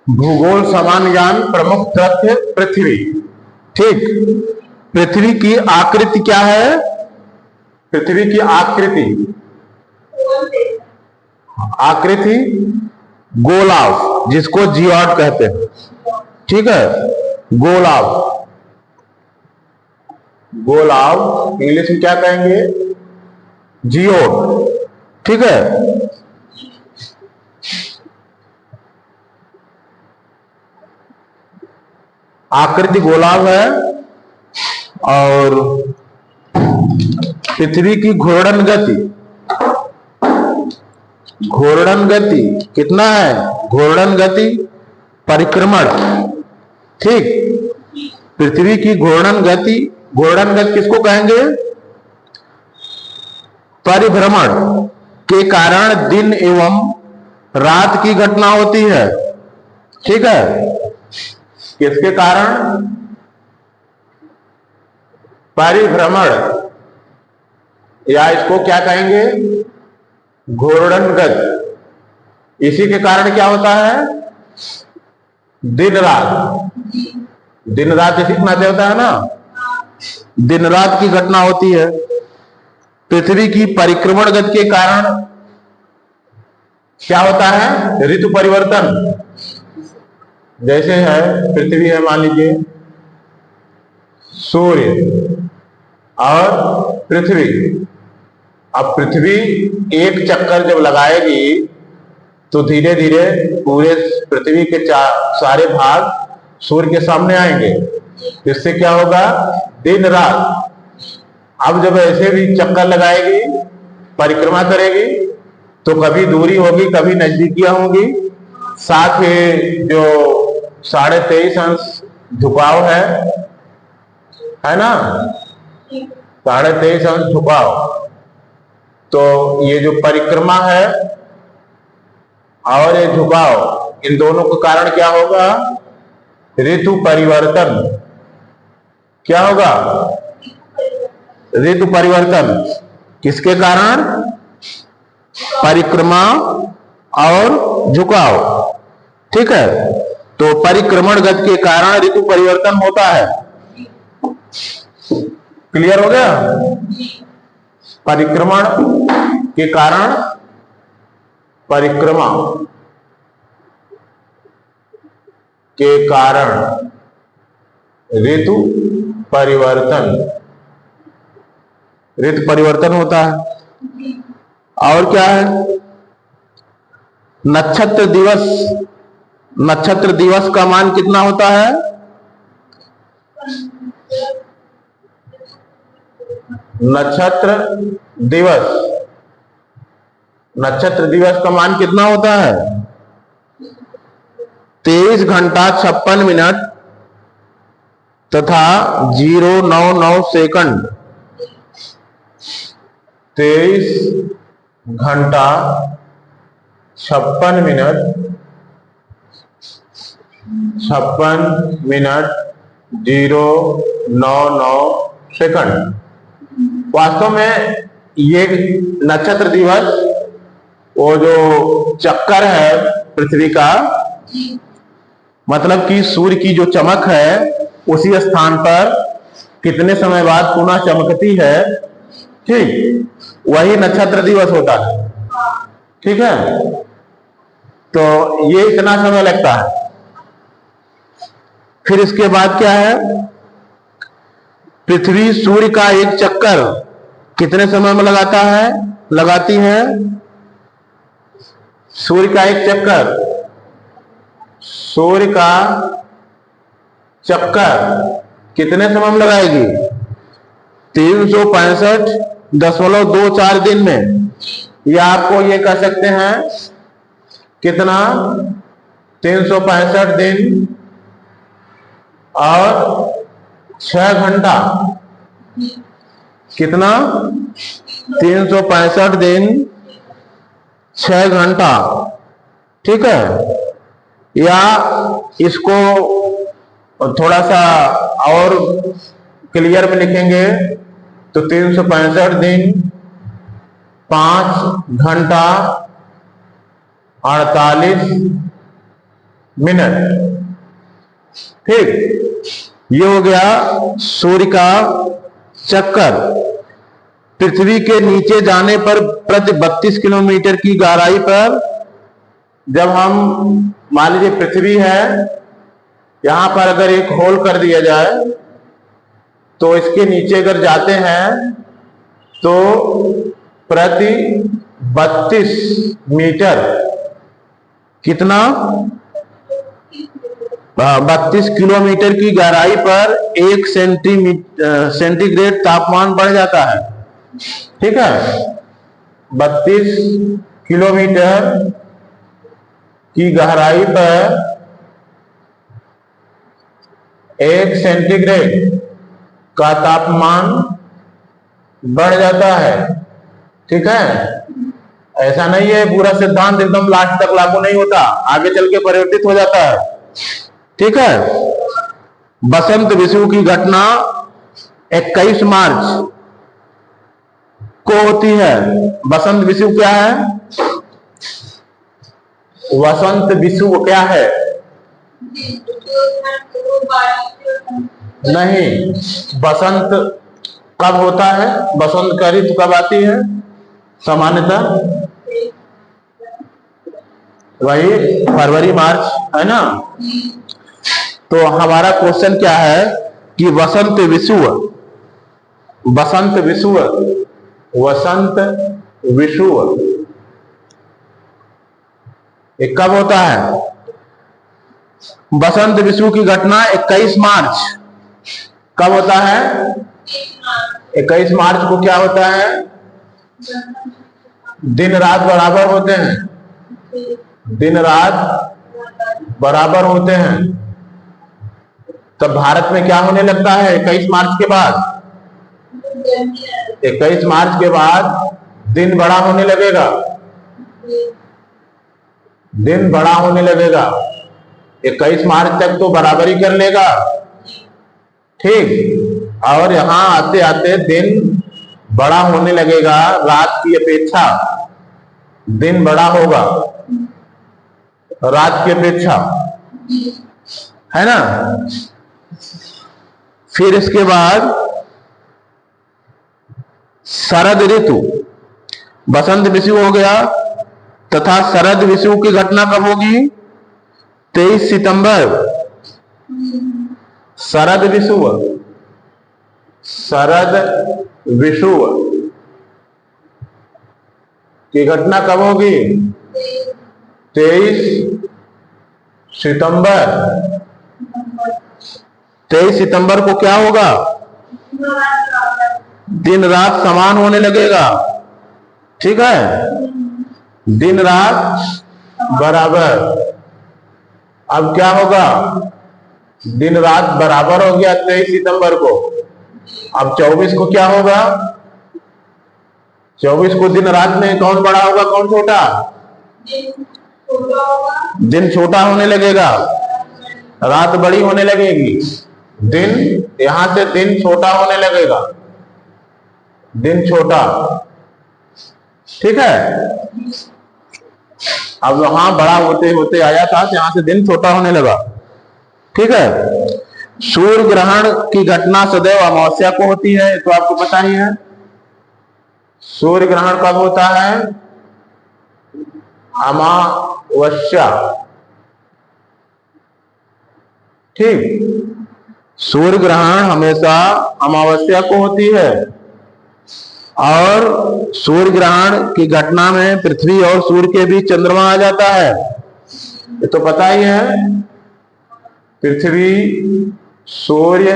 भूगोल सामान्य ज्ञान प्रमुख तथ्य पृथ्वी। ठीक, पृथ्वी की आकृति क्या है? पृथ्वी की आकृति गोलाव, जिसको जियोड कहते हैं। ठीक है, गोलाव इंग्लिश में क्या कहेंगे? जियोड। ठीक है, आकृति गोलाव है। और पृथ्वी की घूर्णन गति कितना है? घूर्णन गति परिक्रमण। ठीक, पृथ्वी की घूर्णन गति किसको कहेंगे? परिभ्रमण के कारण दिन एवं रात की घटना होती है। ठीक है, किसके कारण? परिभ्रमण, या इसको क्या कहेंगे? घूर्णन गति। इसी के कारण क्या होता है? दिन रात इसी के नाते होता है ना, दिन रात की घटना होती है। पृथ्वी की परिक्रमण गति के कारण क्या होता है? ऋतु परिवर्तन। जैसे है पृथ्वी है, मान लीजिए सूर्य और पृथ्वी। अब पृथ्वी एक चक्कर जब लगाएगी तो धीरे धीरे पूरे पृथ्वी के सारे भाग सूर्य के सामने आएंगे। इससे क्या होगा? दिन रात। अब जब ऐसे भी चक्कर लगाएगी, परिक्रमा करेगी, तो कभी दूरी होगी, कभी नजदीकियां होंगी। साथ ही जो 23.5 अंश झुकाव है ना, 23.5 अंश झुकाव। तो ये जो परिक्रमा है और ये झुकाव, इन दोनों के कारण क्या होगा? ऋतु परिवर्तन। क्या होगा? ऋतु परिवर्तन। किसके कारण? परिक्रमा और झुकाव। ठीक है, तो परिक्रमण गति के कारण ऋतु परिवर्तन होता है। क्लियर हो गया? परिक्रमण के कारण, परिक्रमा के कारण ऋतु परिवर्तन होता है। और क्या है? नक्षत्र दिवस का मान कितना होता है? नक्षत्र दिवस का मान कितना होता है? 23 घंटा 56 मिनट तथा 099 सेकंड। 23 घंटा 56 मिनट 099 सेकंड। वास्तव में ये नक्षत्र दिवस, वो जो चक्कर है पृथ्वी का, मतलब कि सूर्य की जो चमक है उसी स्थान पर कितने समय बाद पुनः चमकती है, ठीक, वही नक्षत्र दिवस होता है। ठीक है, तो ये इतना समय लगता है। फिर इसके बाद क्या है? पृथ्वी सूर्य का एक चक्कर कितने समय में लगाती है? सूर्य का एक चक्कर कितने समय में लगाएगी? 365.24 दिन में। या आपको ये कह सकते हैं कितना? 365 दिन और 6 घंटा। कितना? 365 दिन 6 घंटा। ठीक है, या इसको थोड़ा सा और क्लियर में लिखेंगे तो 365 दिन 5 घंटा 48 मिनट। ठीक, ये हो गया सूर्य का चक्कर। पृथ्वी के नीचे जाने पर प्रति 32 किलोमीटर की गहराई पर, जब हम मान लीजिए पृथ्वी है, यहां पर अगर एक होल कर दिया जाए तो इसके नीचे अगर जाते हैं तो प्रति 32 मीटर, कितना, 32 किलोमीटर की गहराई पर 1 सेंटीग्रेड तापमान बढ़ जाता है। ठीक है, 32 किलोमीटर की गहराई पर 1 सेंटीग्रेड का तापमान बढ़ जाता है। ठीक है, ऐसा नहीं है पूरा सिद्धांत एकदम लास्ट तक लागू नहीं होता, आगे चल के परिवर्तित हो जाता है। ठीक है, बसंत विषुव की घटना 21 मार्च को होती है। बसंत विषुव क्या है? वसंत विषुव क्या है? नहीं, बसंत कब होता है? बसंत का ऋतु कब आती है सामान्यतः? वही फरवरी मार्च, है ना। तो हमारा क्वेश्चन क्या है कि वसंत विषुव, वसंत विषुव, वसंत विषुव ये कब होता है? बसंत विषुव की घटना 21 मार्च कब होता है? 21 मार्च को क्या होता है? दिन रात बराबर होते हैं, दिन रात बराबर होते हैं। तब भारत में क्या होने लगता है 21 मार्च के बाद? 21 मार्च के बाद दिन बड़ा होने लगेगा, दिन बड़ा होने लगेगा। 21 मार्च तक तो बराबरी कर लेगा। ठीक, और यहां आते आते दिन बड़ा होने लगेगा, रात की अपेक्षा दिन बड़ा होगा रात की अपेक्षा, है ना। फिर इसके बाद शरद ऋतु, बसंत विषुव हो गया, तथा शरद विषुव की घटना कब होगी? 23 सितंबर। शरद विषुव, शरद विषुव की घटना कब होगी? 23 सितंबर। 23 सितंबर को क्या होगा? दिन रात समान होने लगेगा। ठीक है, दिन रात बराबर। अब क्या होगा? दिन रात बराबर हो गया 23 सितंबर को। अब 24 को क्या होगा? 24 को दिन रात में कौन बड़ा होगा, कौन छोटा? दिन छोटा होने लगेगा, रात बड़ी होने लगेगी। दिन, यहां से दिन छोटा होने लगेगा, दिन छोटा। ठीक है, अब वहां बड़ा होते होते आया था, यहां से दिन छोटा होने लगा। ठीक है, सूर्य ग्रहण की घटना सदैव अमावस्या को होती है, तो आपको पता ही है। सूर्य ग्रहण कब होता है? अमावस्या। ठीक, सूर्य ग्रहण हमेशा अमावस्या को होती है, और सूर्य ग्रहण की घटना में पृथ्वी और सूर्य के बीच चंद्रमा आ जाता है, ये तो पता ही है। पृथ्वी सूर्य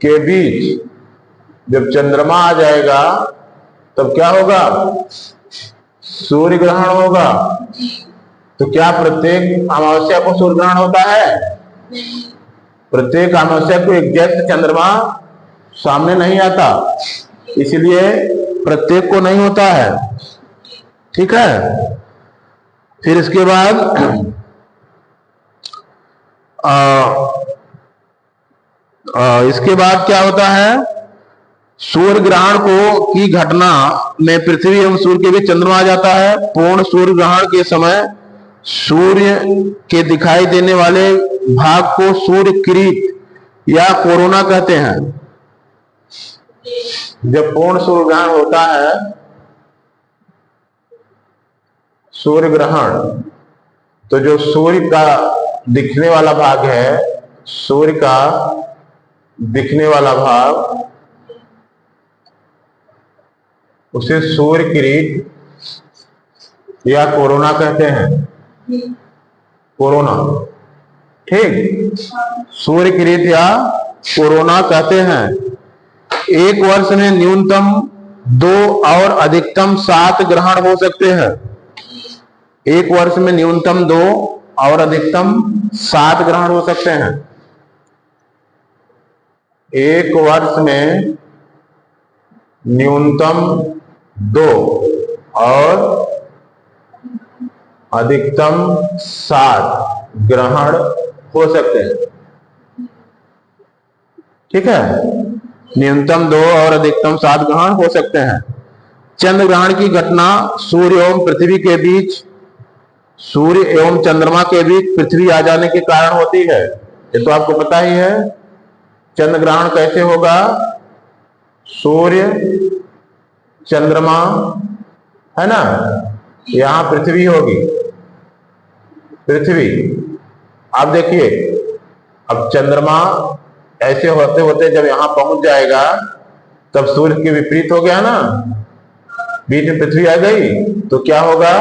के बीच जब चंद्रमा आ जाएगा तब क्या होगा? सूर्य ग्रहण होगा। तो क्या प्रत्येक अमावस्या को सूर्य ग्रहण होता है? प्रत्येक अमावस्या को एग्जैक्ट चंद्रमा सामने नहीं आता, इसलिए प्रत्येक को नहीं होता है। ठीक है, फिर इसके बाद इसके बाद क्या होता है? सूर्य ग्रहण को की घटना में पृथ्वी एवं सूर्य के बीच चंद्रमा आ जाता है। पूर्ण सूर्य ग्रहण के समय सूर्य के दिखाई देने वाले भाग को सूर्य किरीट या कोरोना कहते हैं। जब पूर्ण सूर्य ग्रहण होता है, सूर्य ग्रहण, तो जो सूर्य का दिखने वाला भाग है, सूर्य का दिखने वाला भाग, उसे सूर्य किरीट या कोरोना कहते हैं। कोरोना, ठीक, सूर्य किरीट या कोरोना कहते हैं। एक वर्ष में न्यूनतम 2 और अधिकतम 7 ग्रहण हो सकते हैं। एक वर्ष में न्यूनतम 2 और अधिकतम 7 ग्रहण हो सकते हैं। एक वर्ष में न्यूनतम 2 और अधिकतम 7 ग्रहण हो सकते हैं। ठीक है, न्यूनतम 2 और अधिकतम 7 ग्रहण हो सकते हैं। चंद्र ग्रहण की घटना सूर्य एवं पृथ्वी के बीच, सूर्य एवं चंद्रमा के बीच पृथ्वी आ जाने के कारण होती है। ये तो आपको पता ही है। चंद्र ग्रहण कैसे होगा? सूर्य, चंद्रमा, है ना, यहां पृथ्वी होगी, पृथ्वी। आप देखिए, अब चंद्रमा ऐसे होते होते जब यहां पहुंच जाएगा, तब सूर्य के विपरीत हो गया ना, बीच में पृथ्वी आ गई, तो क्या होगा?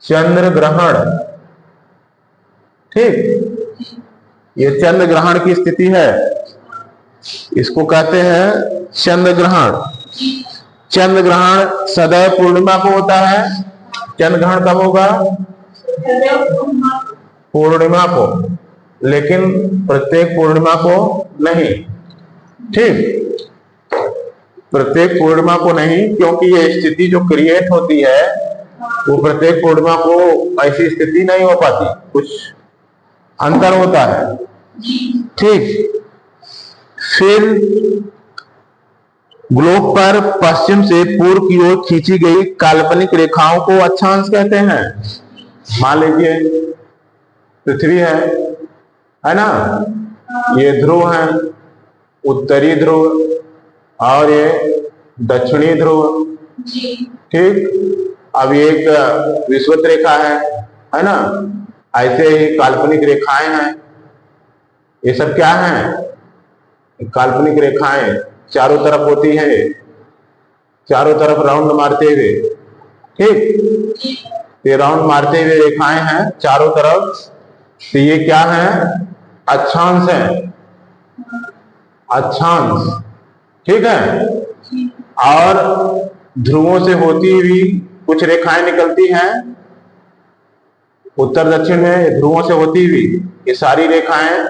चंद्र ग्रहण। ठीक, ये चंद्र ग्रहण की स्थिति है, इसको कहते हैं चंद्र ग्रहण। चंद्र ग्रहण सदैव पूर्णिमा को होता है। चंद्र ग्रहण कब होगा? पूर्णिमा को, लेकिन प्रत्येक पूर्णिमा को नहीं। ठीक, प्रत्येक पूर्णिमा को नहीं, क्योंकि ये स्थिति जो क्रिएट होती है वो प्रत्येक पूर्णिमा को ऐसी स्थिति नहीं हो पाती, कुछ अंतर होता है। ठीक, फिर ग्लोब पर पश्चिम से पूर्व की ओर खींची गई काल्पनिक रेखाओं को अक्षांश कहते हैं। मान लीजिए पृथ्वी है ना, ये ध्रुव है, उत्तरी ध्रुव और ये दक्षिणी ध्रुव। ठीक, अब ये एक विषुवत रेखा है ना, ऐसे ही काल्पनिक रेखाएं हैं। ये सब क्या है? काल्पनिक रेखाएं चारों तरफ होती है, चारों तरफ राउंड मारते हुए। ठीक, ये राउंड मारते हुए रेखाएं हैं चारों तरफ। तो ये क्या है? अक्षांश है, अक्षांश। ठीक है, और ध्रुवों से होती हुई कुछ रेखाएं निकलती हैं उत्तर दक्षिण में, ध्रुवों से होती हुई। ये सारी रेखाएं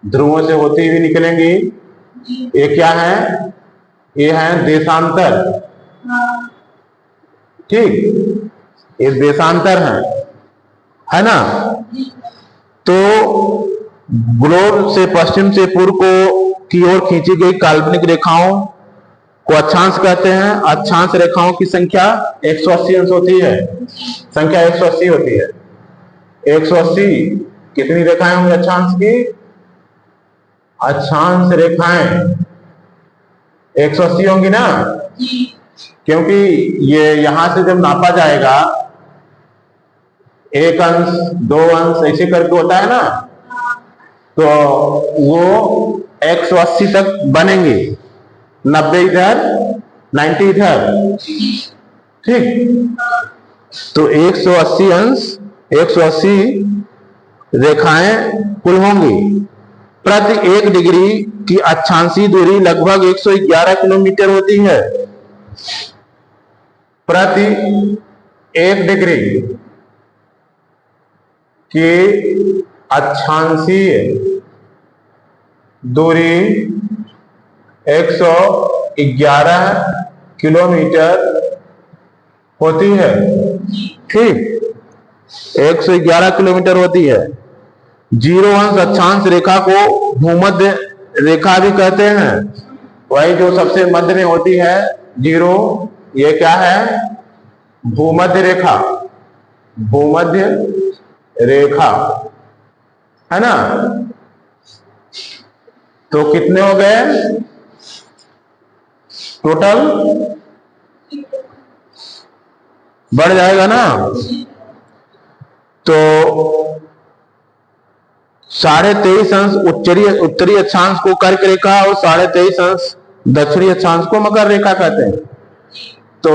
ध्रुवों से होती हुई निकलेंगी। ये क्या है? ये है देशांतर। ठीक, ये देशांतर है ना। तो ग्लोब से पश्चिम से पूर्व को की ओर खींची गई काल्पनिक रेखाओं को अक्षांश कहते हैं। अक्षांश रेखाओं की संख्या 180 अंश होती है। संख्या 180 होती है। 180 कितनी रेखाएं होंगी अक्षांश की? अक्षांश रेखाएं 180 होंगी ना, क्योंकि ये यहां से जब नापा जाएगा 1 अंश 2 अंश ऐसे करके होता है ना, तो वो 180 तक बनेंगे। 90 इधर, 90 इधर। ठीक, तो 180 अंश, 180 रेखाएं कुल होंगी। प्रति 1 डिग्री की अक्षांशीय दूरी लगभग 111 किलोमीटर होती है। प्रति 1 डिग्री की अक्षांशीय दूरी 111 किलोमीटर होती है। ठीक, 111 किलोमीटर होती है। 0 अंश अक्षांश रेखा को भूमध्य रेखा भी कहते हैं। वही जो सबसे मध्य में होती है 0, ये क्या है? भूमध्य रेखा। भूमध्य रेखा, है ना। तो कितने हो गए टोटल? बढ़ जाएगा ना। तो 23.5 अंश उत्तरी अक्षांश को कर्क रेखा और 23.5 अंश दक्षिणी अक्षांश को मकर रेखा कहते हैं। तो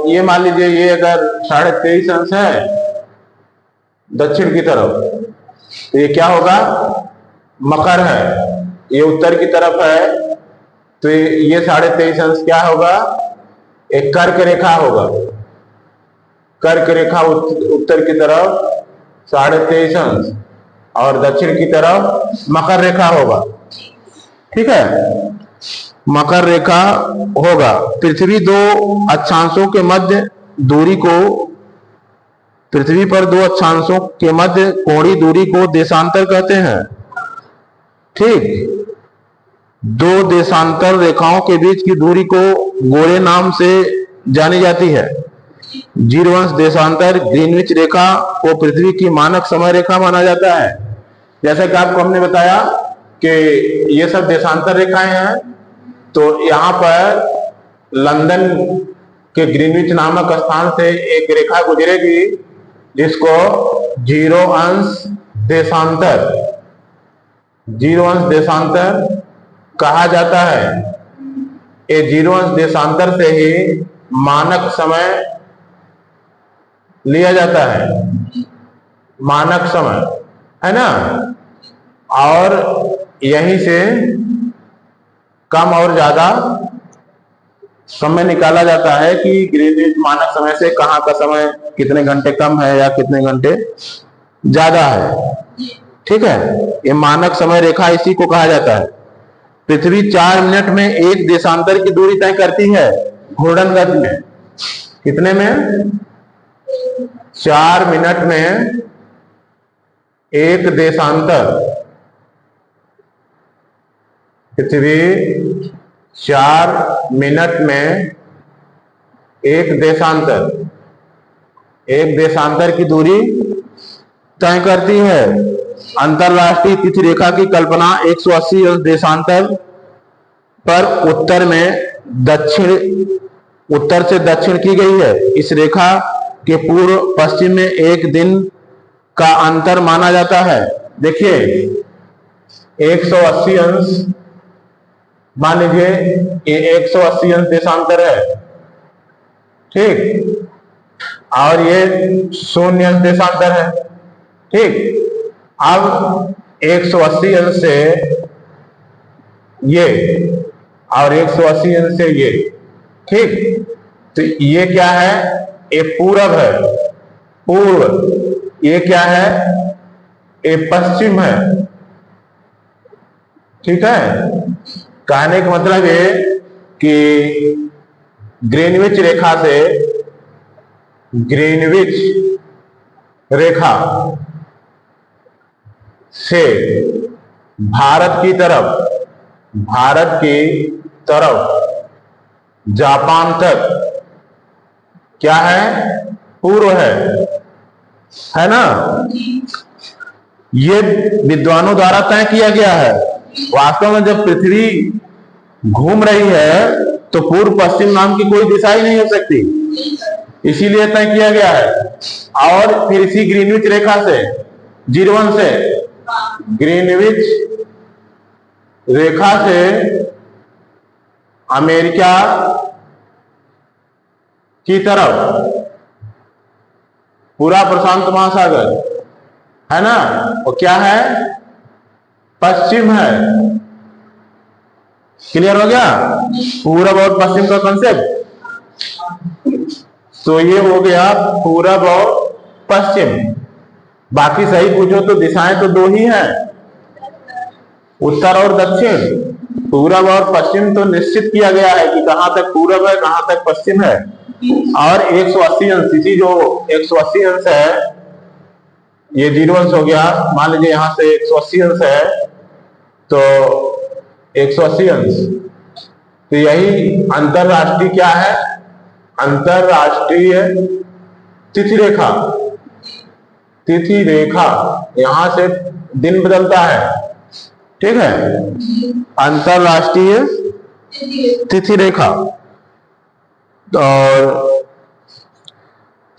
ये मान लीजिए, ये अगर 23.5 अंश है दक्षिण की तरफ, तो ये क्या होगा? मकर है। ये उत्तर की तरफ है, तो ये 23.5 अंश क्या होगा? एक कर्क रेखा होगा। कर्क रेखा उत्तर की तरफ 23.5 अंश और दक्षिण की तरफ मकर रेखा होगा। ठीक है, मकर रेखा होगा। पृथ्वी दो अक्षांशों के मध्य दूरी को, पृथ्वी पर दो अक्षांशों के मध्य कोणीय दूरी को देशांतर कहते हैं। ठीक, दो देशांतर रेखाओं के बीच की दूरी को गोले नाम से जानी जाती है। 0 अंश देशांतर ग्रीनविच रेखा को पृथ्वी की मानक समय रेखा माना जाता है। जैसा कि आपको हमने बताया कि ये सब देशांतर रेखाएं हैं। तो यहाँ पर लंदन के ग्रीनविच नामक स्थान से एक रेखा गुजरेगी जिसको 0 अंश देशांतर, 0 अंश देशांतर कहा जाता है। ये 0 अंश देशांतर से ही मानक समय लिया जाता है, मानक समय, है ना। और यहीं से कम और ज्यादा समय निकाला जाता है कि ग्रीनविच मानक समय से कहाँ का समय कितने घंटे कम है या कितने घंटे ज्यादा है। ठीक है, ये मानक समय रेखा इसी को कहा जाता है। पृथ्वी 4 मिनट में एक देशांतर की दूरी तय करती है घूर्णन गति में। कितने में? 4 मिनट में एक देशांतर। पृथ्वी 4 मिनट में एक देशांतर की दूरी तय करती है। अंतरराष्ट्रीय तिथि रेखा की कल्पना 180 अंश देशांतर पर उत्तर से दक्षिण की गई है। इस रेखा के पूर्व पश्चिम में एक दिन का अंतर माना जाता है। देखिए, 180 अंश, मान लीजिए ये 180 अंश देशांतर है, ठीक, और ये 0 अंश देशांतर है। ठीक, अब 180 अंश से ये और 180 अंश से ये, ठीक, तो ये क्या है? ये पूरब है, पूर्व। ये क्या है? ये पश्चिम है। ठीक है, कहने का मतलब ये कि ग्रीनविच रेखा से, ग्रीनविच रेखा से भारत की तरफ जापान तक क्या है? पूर्व है ना। ये विद्वानों द्वारा तय किया गया है। वास्तव में जब पृथ्वी घूम रही है तो पूर्व पश्चिम नाम की कोई दिशा ही नहीं हो सकती, इसीलिए तय किया गया है। और फिर इसी ग्रीनविच रेखा से, 0 अंश से, ग्रीनविच रेखा से अमेरिका की तरफ पूरा प्रशांत महासागर है ना, वो क्या है? पश्चिम है। क्लियर हो गया पूरब और पश्चिम का कंसेप्ट? तो ये हो गया पूरब और पश्चिम। बाकी सही पूछो तो दिशाएं तो 2 ही हैं, उत्तर और दक्षिण। पूरब और पश्चिम तो निश्चित किया गया है कि कहां तक पूरब है, कहां तक पश्चिम है। और 180 अंश, इसी जो 180 अंश है, ये 0 अंश हो गया। मान लीजिए यहां से 180 अंश है, तो 180 अंश, तो यही अंतरराष्ट्रीय क्या है? अंतरराष्ट्रीय तिथि रेखा तिथि रेखा, यहां से दिन बदलता है, ठीक है, अंतरराष्ट्रीय तिथि रेखा। और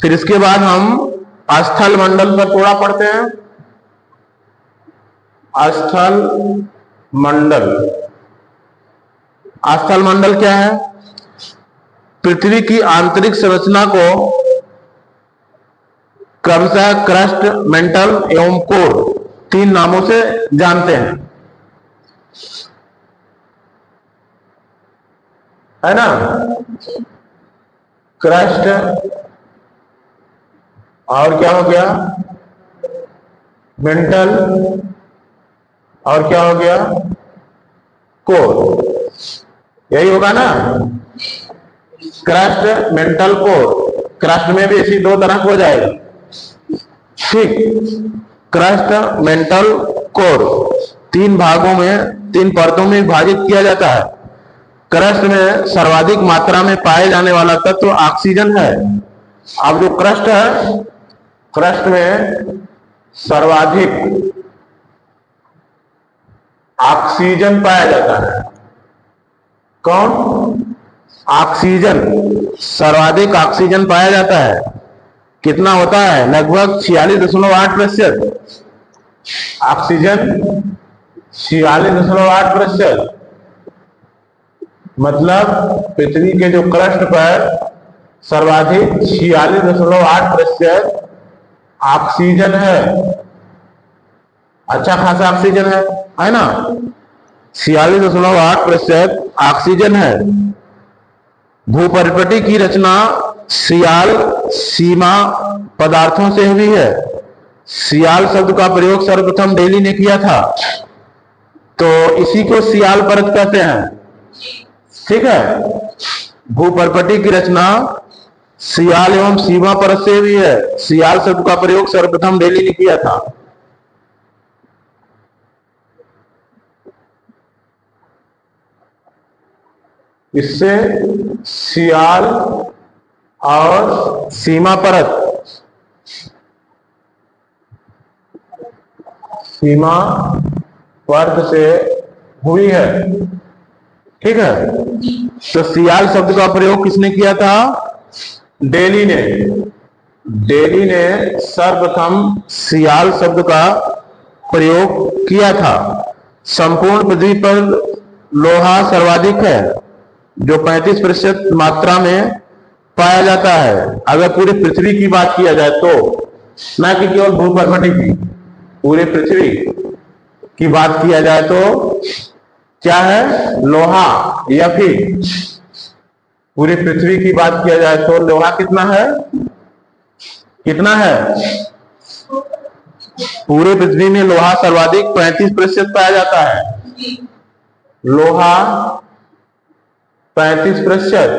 फिर इसके बाद हम स्थल मंडल पर थोड़ा पढ़ते हैं। स्थल मंडल, स्थल मंडल क्या है? पृथ्वी की आंतरिक संरचना को क्रमशः क्रस्ट, मेंटल एवं कोर 3 नामों से जानते हैं, है ना। क्रस्ट, और क्या हो गया? मेंटल, और क्या हो गया? कोर। यही होगा ना, क्रस्ट, मेंटल, कोर। क्रस्ट में भी इसी 2 तरह हो जाएगा, ठीक। क्रस्ट, मेंटल, कोर 3 भागों में, 3 परतों में विभाजित किया जाता है। क्रस्ट में सर्वाधिक मात्रा में पाए जाने वाला तत्व ऑक्सीजन है। अब जो क्रस्ट है, क्रस्ट में सर्वाधिक ऑक्सीजन पाया जाता है। कौन? ऑक्सीजन, सर्वाधिक ऑक्सीजन पाया जाता है। कितना होता है? लगभग 46.8%। ऑक्सीजन 46.8%। मतलब पृथ्वी के जो क्रस्ट पर सर्वाधिक 46.8% ऑक्सीजन है। अच्छा खासा ऑक्सीजन है ना। 46.8% ऑक्सीजन है। भूपरिपटी की रचना सियाल सीमा पदार्थों से हुई है। सियाल शब्द का प्रयोग सर्वप्रथम डेली ने किया था, तो इसी को सियाल परत कहते हैं, ठीक है। भूपरिपटी की रचना सियाल एवं सीमा परत से हुई है। सियाल शब्द का प्रयोग सर्वप्रथम डेली ने किया था। इससे सियाल और सीमा परत, सीमा परत से हुई है, ठीक है। तो सियाल शब्द का प्रयोग किसने किया था? डेली ने। डेली ने सर्वप्रथम सियाल शब्द का प्रयोग किया था। संपूर्ण पृथ्वी पर लोहा सर्वाधिक है, जो 35% मात्रा में पाया जाता है। अगर पूरी पृथ्वी की बात किया जाए तो, ना कि केवल भूपरिपटी की, पूरी पृथ्वी की बात किया जाए तो क्या है? लोहा। या फिर पूरी पृथ्वी की बात किया जाए तो लोहा कितना है? कितना है? पूरे पृथ्वी में लोहा सर्वाधिक 35% पाया जाता है। लोहा 35%।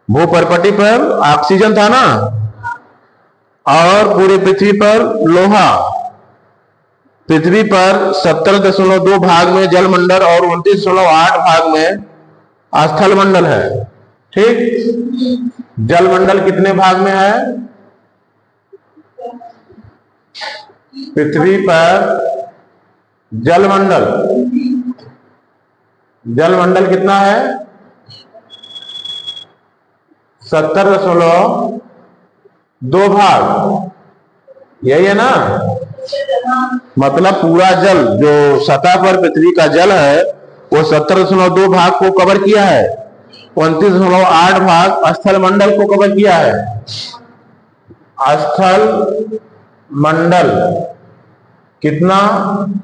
भूपरिपटी पर ऑक्सीजन था ना, और पूरी पृथ्वी पर लोहा। पृथ्वी पर 17.2 भाग में जलमंडल और 29.8 भाग में स्थल मंडल है, ठीक। जलमंडल कितने भाग में है? पृथ्वी पर जलमंडल, जलमंडल कितना है? 70.2 भाग। यही है ना। मतलब पूरा जल, जो सतह पर पृथ्वी का जल है, वो 70.2 भाग को कवर किया है। 29.8 भाग स्थल मंडल को कवर किया है। स्थल मंडल कितना?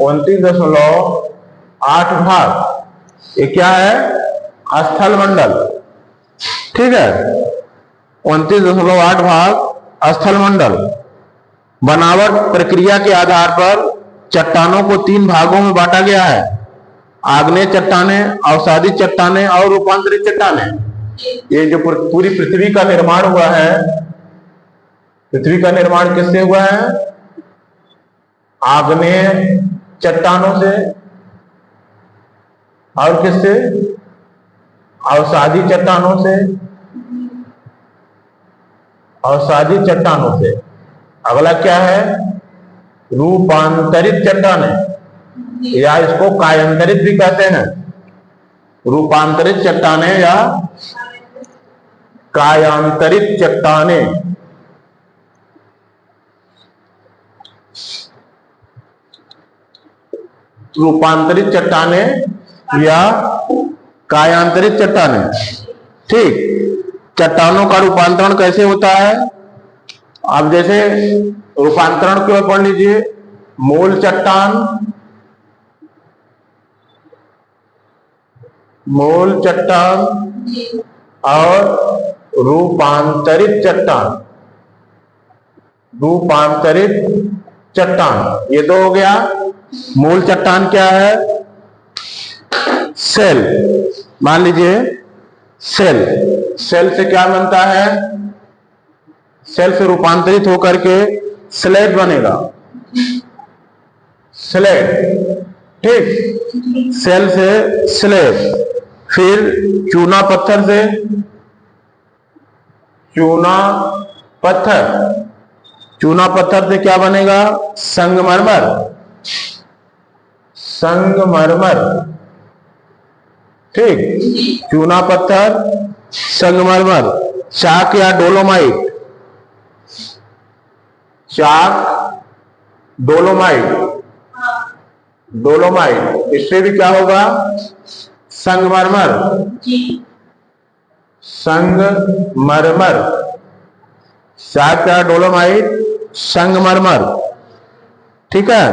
29.8 भाग। ये क्या है? स्थल मंडल, ठीक है। 29.8 भाग स्थल मंडल। बनावट प्रक्रिया के आधार पर चट्टानों को 3 भागों में बांटा गया है: आग्नेय चट्टानें, अवसादी चट्टानें और रूपांतरित चट्टानें। ये जो पूरी पृथ्वी का निर्माण हुआ है, पृथ्वी का निर्माण किससे हुआ है? आग्नेय चट्टानों से, और किससे? अवसादी चट्टानों से, अवसादी चट्टानों से। अगला क्या है? रूपांतरित चट्टानें, या इसको कायांतरित भी कहते हैं। रूपांतरित चट्टानें या कायांतरित चट्टानें। रूपांतरित चट्टानें या कायांतरित चट्टानें। ठीक, चट्टानों का रूपांतरण कैसे होता है? अब जैसे रूपांतरण क्यों पढ़ लीजिए, मूल चट्टान, मूल चट्टान और रूपांतरित चट्टान। रूपांतरित चट्टान, ये दो हो गया। मूल चट्टान क्या है? सेल, मान लीजिए सेल। सेल से क्या बनता है? सेल से रूपांतरित होकर के स्लेट बनेगा, स्लेट। ठीक, सेल से स्लेट, फिर चूना पत्थर से चूना पत्थर, चूना पत्थर से क्या बनेगा? संगमरमर, संगमरमर। ठीक, चूना पत्थर, संगमरमर। चाक या डोलोमाइट, चाक, डोलोमाइट, डोलोमाइट, इससे भी क्या होगा? संगमरमर, संगमरमर। चाक या डोलोमाइट, संगमरमर। ठीक है,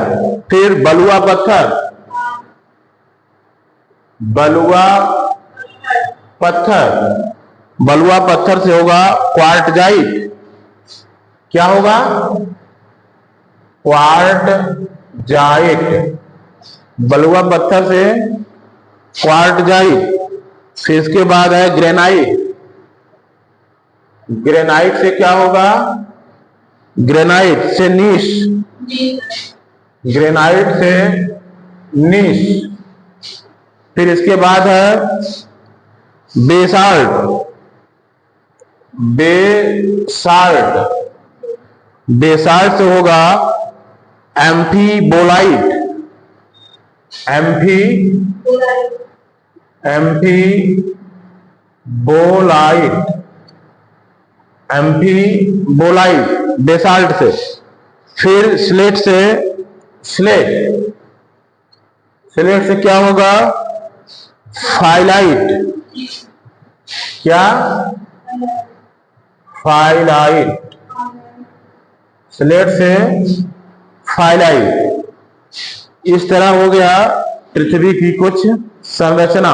फिर बलुआ पत्थर, बलुआ पत्थर। बलुआ पत्थर से होगा क्वार्टजाइट। क्या होगा? क्वार्टजाइट। बलुआ पत्थर से क्वार्टजाइट। फिर इसके बाद है ग्रेनाइट। ग्रेनाइट से क्या होगा? ग्रेनाइट से नीश, ग्रेनाइट से नीश। फिर इसके बाद है बेसाल्ट। बेसाल्ट, बेसाल्ट से होगा एम्फीबोलाइट। एम्फीबोलाइट, एम्फीबोलाइट, बेसाल्ट से। फिर स्लेट से, स्लेट, स्लेट से क्या होगा? फाइलाइट। क्या? फाइलाइट, स्लेट से फाइलाइट। इस तरह हो गया पृथ्वी की कुछ संरचना।